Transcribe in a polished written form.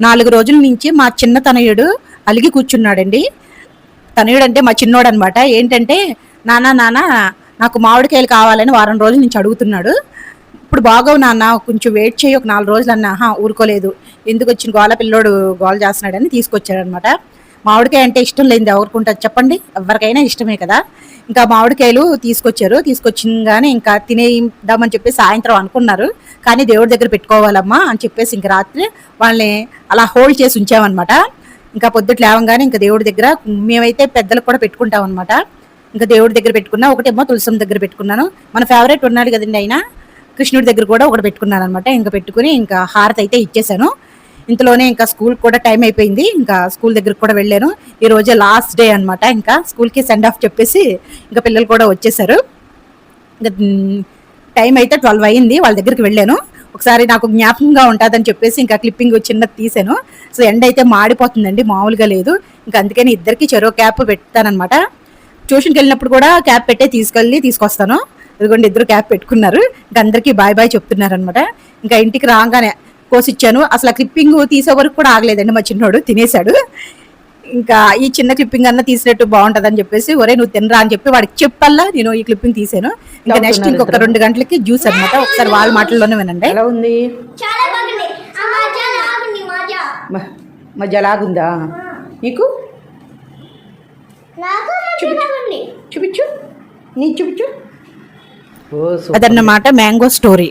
4 రోజుల నుంచి మా చిన్న తనయుడు అలిగి కూర్చున్నాడండి. తనయుడు అంటే మా చిన్నోడు అనమాట. ఏంటంటే నాన్న నాన్న నాకు మామిడికాయలు కావాలని వారం రోజుల నుంచి అడుగుతున్నాడు. ఇప్పుడు బాగోవు నాన్న కొంచెం వెయిట్ చేయి ఒక 4 రోజులు అన్న. ఊరుకోలేదు. ఎందుకు వచ్చిన గోల పిల్లోడు గోల చేస్తున్నాడని తీసుకొచ్చాడనమాట. మామిడికాయ అంటే ఇష్టం లేనిది ఎవరికుంటుంది చెప్పండి, ఎవరికైనా ఇష్టమే కదా. ఇంకా మామిడికాయలు తీసుకొచ్చింగానే ఇంకా తినేద్దామని చెప్పి సాయంత్రం అనుకున్నారు. కానీ దేవుడి దగ్గర పెట్టుకోవాలమ్మా అని చెప్పేసి ఇంక రాత్రి వాళ్ళని అలా హోల్డ్ చేసి ఉంచామన్నమాట. ఇంకా పొద్దుట లేవంగానే ఇంకా దేవుడి దగ్గర మేమైతే పెద్దలకు కూడా పెట్టుకుంటాం అనమాట. ఇంకా దేవుడి దగ్గర పెట్టుకున్నా, ఒకటేమో తులసం దగ్గర పెట్టుకున్నాను. మన ఫేవరెట్ ఉన్నాడు కదండి ఆయన కృష్ణుడి దగ్గర కూడా ఒకటి పెట్టుకున్నాను అనమాట. ఇంకా పెట్టుకుని ఇంకా హారతి అయితే ఇచ్చేసాను. ఇంతలోనే ఇంకా స్కూల్ కూడా టైం అయిపోయింది. ఇంకా స్కూల్ దగ్గరకు కూడా వెళ్ళాను. ఈ రోజే లాస్ట్ డే అనమాట. ఇంకా స్కూల్కి సెండ్ ఆఫ్ చెప్పేసి ఇంకా పిల్లలు కూడా వచ్చేసారు. ఇంకా టైం అయితే 12 అయింది. వాళ్ళ దగ్గరికి వెళ్ళాను. ఒకసారి నాకు జ్ఞాపకంగా ఉంటుందని చెప్పేసి ఇంకా క్లిప్పింగ్ చిన్నది తీసాను. సో ఎండ అయితే మాడిపోతుందండి, మామూలుగా లేదు. ఇంకా అందుకని ఇద్దరికి చెరో క్యాప్ పెడతానమాట. ట్యూషన్కి వెళ్ళినప్పుడు కూడా క్యాప్ పెట్టే తీసుకొస్తాను. ఇదిగోండి ఇద్దరు క్యాప్ పెట్టుకున్నారు. ఇంకా అందరికీ బాయ్ బాయ్ చెప్తున్నారు అనమాట. ఇంకా ఇంటికి రాగానే కోసిచ్చాను. అసలు ఆ క్లిప్పింగ్ తీసే వరకు కూడా ఆగలేదండి. మా చిన్నోడు తినేశాడు. ఇంకా ఈ చిన్న క్లిప్పింగ్ అన్న తీసినట్టు బాగుంటుందని చెప్పేసి ఒరే నువ్వు తినరా అని చెప్పి వాడికి చెప్పల్లా నేను ఈ క్లిప్పింగ్ తీసాను. ఇంకా నెక్స్ట్ ఇంకొక 2 గంటలకి జ్యూస్ అనమాట. ఒకసారి వాళ్ళ మాటల్లోనే వినండి. ఎలా ఉంది? మధ్య లాగుందా నీకు? చూపించు నీ చూపించు. అదన్నమాట మ్యాంగో స్టోరీ.